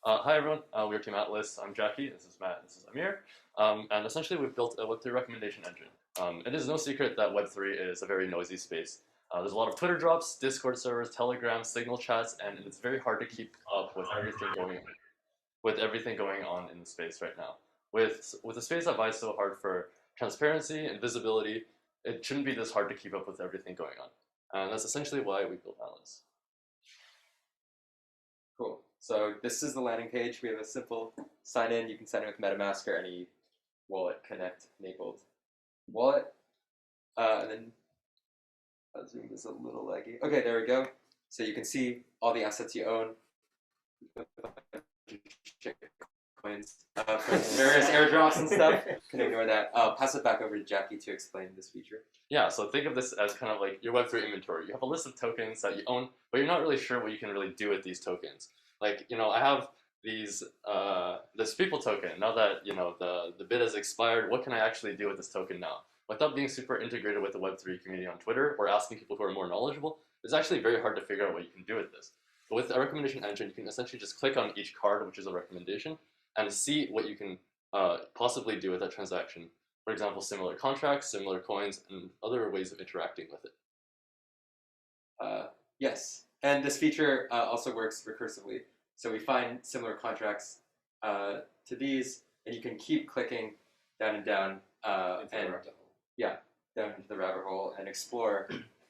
Hi everyone, we're Team Atlas. I'm Jacky, this is Matt, this is Amir. And essentially we've built a Web3 recommendation engine. It is no secret that Web3 is a very noisy space. There's a lot of Twitter drops, Discord servers, Telegram, Signal chats, and it's very hard to keep up with everything going on in the space right now. With a space that vies so hard for transparency and visibility, it shouldn't be this hard to keep up with everything going on. And that's essentially why we built Atlas. Cool. So this is the landing page. We have a simple sign in. You can sign in with MetaMask or any wallet connect enabled wallet. And then I'll zoom this a little laggy. Okay, there we go. So you can see all the assets you own. Coins for various airdrops and stuff. Can ignore that. I'll pass it back over to Jacky to explain this feature. Yeah, so think of this as kind of like your Web3 inventory. You have a list of tokens that you own, but you're not really sure what you can really do with these tokens. Like, I have these this people token. Now that the bid has expired, what can I actually do with this token now? Without being super integrated with the Web3 community on Twitter or asking people who are more knowledgeable, it's actually very hard to figure out what you can do with this. But with a recommendation engine, you can essentially just click on each card, which is a recommendation, and see what you can possibly do with that transaction. For example, similar contracts, similar coins, and other ways of interacting with it. Yes, and this feature also works recursively. So we find similar contracts to these, and you can keep clicking down and down, down into the rabbit hole and explore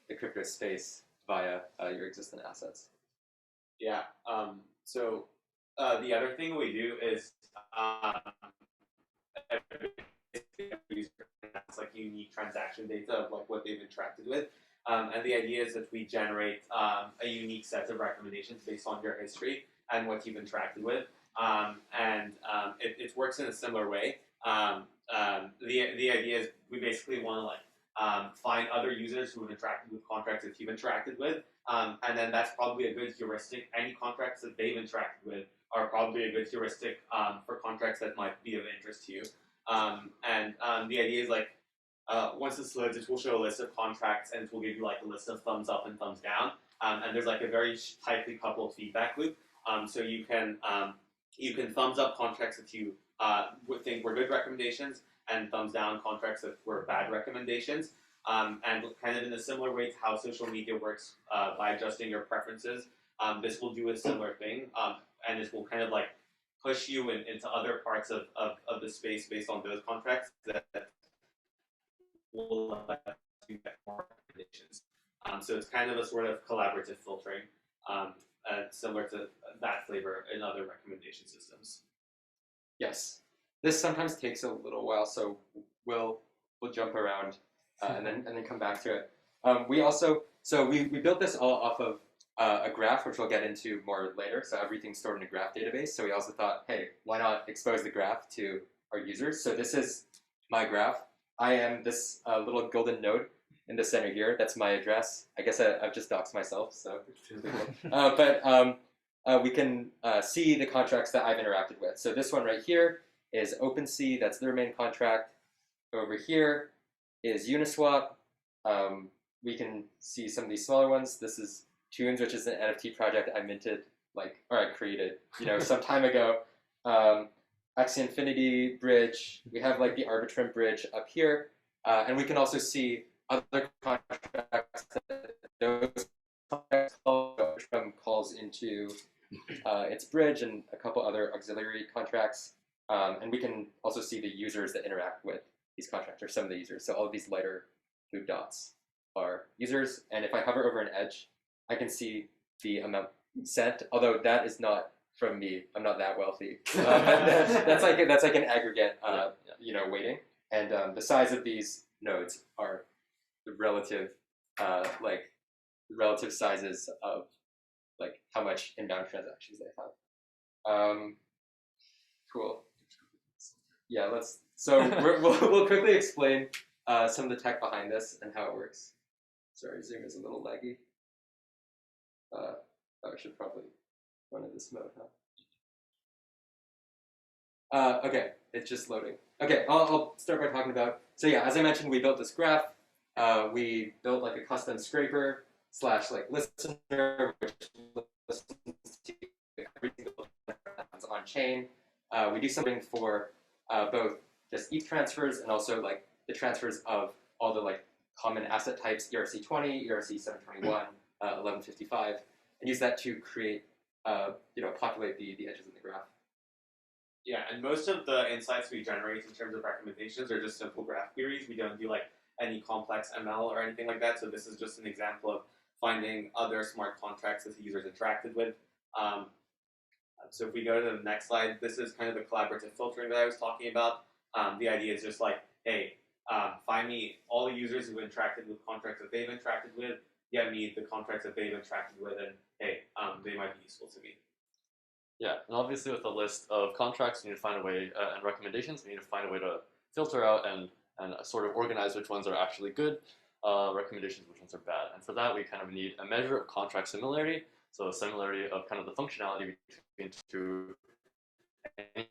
the crypto space via your existing assets. Yeah. So the other thing we do is every user has like unique transaction data of like what they've interacted with, and the idea is that we generate a unique set of recommendations based on your history and what you've interacted with, it works in a similar way. The idea is we basically want to like find other users who have interacted with contracts that you've interacted with, and then that's probably a good heuristic. Any contracts that they've interacted with are probably a good heuristic for contracts that might be of interest to you. The idea is like once this loads, it will show a list of contracts and it will give you like a list of thumbs up and thumbs down. And there's like a very tightly coupled feedback loop. So you can thumbs up contracts that you would think were good recommendations, and thumbs down contracts that were bad recommendations. And kind of in a similar way to how social media works by adjusting your preferences, this will do a similar thing, and this will kind of like push you into other parts of the space based on those contracts that will let you get more recommendations. So it's kind of a sort of collaborative filtering, similar to that flavor in other recommendation systems. Yes, this sometimes takes a little while, so we'll jump around and then come back to it. We built this all off of a graph, which we'll get into more later. So everything's stored in a graph database. So we also thought, hey, why not expose the graph to our users? So this is my graph. I am this little golden node in the center here. That's my address. I guess I've just doxed myself. So, we can see the contracts that I've interacted with. So this one right here is OpenSea. That's their main contract. Over here is Uniswap. We can see some of these smaller ones. This is Tunes, which is an NFT project I minted, I created, some time ago. Axie Infinity Bridge. We have like the Arbitrum Bridge up here, and we can also see other contracts that those contracts Arbitrum calls into its bridge, and a couple other auxiliary contracts. And we can also see the users that interact with these contracts, or some of the users. So all of these lighter blue dots are users, and if I hover over an edge, I can see the amount sent, although that is not from me. I'm not that wealthy. That's like an aggregate, weighting, and the size of these nodes are the relative, relative sizes of how much inbound transactions they have. Cool. Yeah, we'll quickly explain some of the tech behind this and how it works. Sorry, Zoom is a little laggy. I should probably run in this mode, huh? Okay, it's just loading. Okay, I'll start by talking about, so yeah, as I mentioned, we built this graph. We built like a custom scraper / listener, which listens to every single transactions on chain. We do something for both just ETH transfers and also like the transfers of all the like common asset types, ERC20, ERC721, 1155, and use that to create, populate the edges of the graph. Yeah, and most of the insights we generate in terms of recommendations are just simple graph queries. We don't do like any complex ML or anything like that. So this is just an example of finding other smart contracts that the users interacted with. So if we go to the next slide, this is kind of the collaborative filtering that I was talking about. The idea is just like, hey, find me all the users who interacted with contracts that they've interacted with, get me the contracts that they've interacted with, and hey, they might be useful to me. Yeah, and obviously with a list of contracts, we need to find a way, and recommendations, we need to find a way to filter out and sort of organize which ones are actually good recommendations, which ones are bad. And for that, we kind of need a measure of contract similarity, so a similarity of kind of the functionality between two any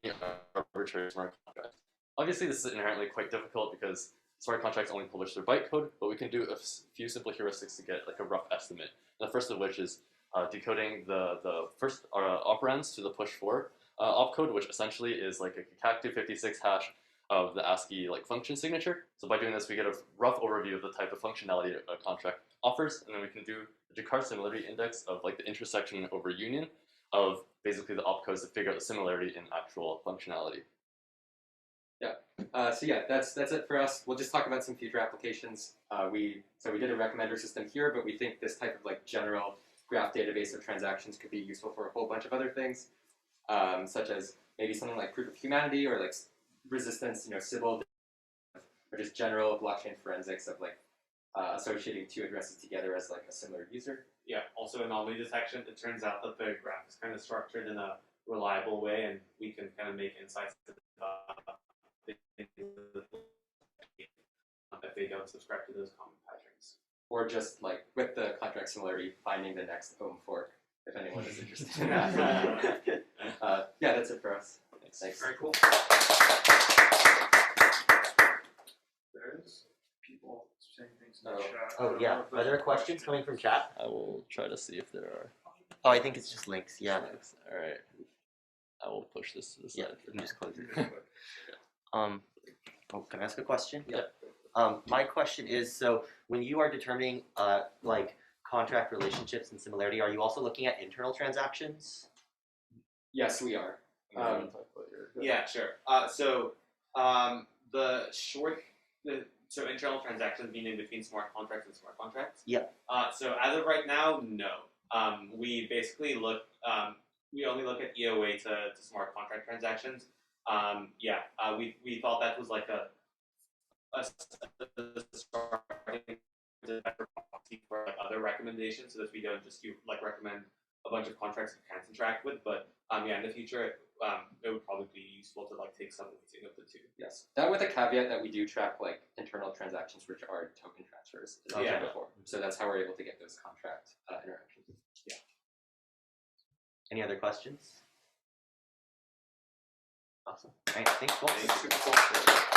arbitrary smart contracts. Obviously, this is inherently quite difficult because smart contracts only publish their bytecode, but we can do a few simple heuristics to get like a rough estimate. The first of which is decoding the first operands to the push 4 opcode, which essentially is like a CAC256 hash of the ASCII like function signature. So by doing this, we get a rough overview of the type of functionality a contract offers, and then we can do the Jaccard similarity index of like the intersection over union of basically the opcodes to figure out the similarity in actual functionality. Yeah. So yeah, that's it for us. We'll just talk about some future applications. We did a recommender system here, but we think this type of like general graph database of transactions could be useful for a whole bunch of other things, such as maybe something like proof of humanity or like resistance, Sybil, or just general blockchain forensics of like associating two addresses together as like a similar user. Yeah, also anomaly detection. It turns out that the graph is kind of structured in a reliable way, and we can kind of make insights if they don't subscribe to those common patterns. Or just like with the contract similarity, finding the next ohm fork, if anyone is interested in that. Yeah, that's it for us. Thanks. Very cool. There's people saying things in Oh. the chat. Oh yeah. Are there questions coming from chat? I will try to see if there are. Oh, I think it's just links. Yeah. All right. I will push this to the Yeah. side. You can just close it. Oh, can I ask a question? Yeah. My question is, so when you are determining like contract relationships and similarity, are you also looking at internal transactions? Yes, we are. Yeah, sure. So internal transactions meaning between smart contracts and smart contracts. Yeah. So as of right now, no. We basically look. We only look at EOA to smart contract transactions. We thought that was like a starting proxy for like other recommendations, so that we don't just recommend a bunch of contracts we can't interact with. But in the future, it would probably be useful to like take some weighting of the two. Yes. That with a caveat that we do track like internal transactions, which are token transfers, as I Yeah. mentioned before. So that's how we're able to get those contract interactions. Yeah. Any other questions? Awesome. All right. Thanks, folks. Thanks.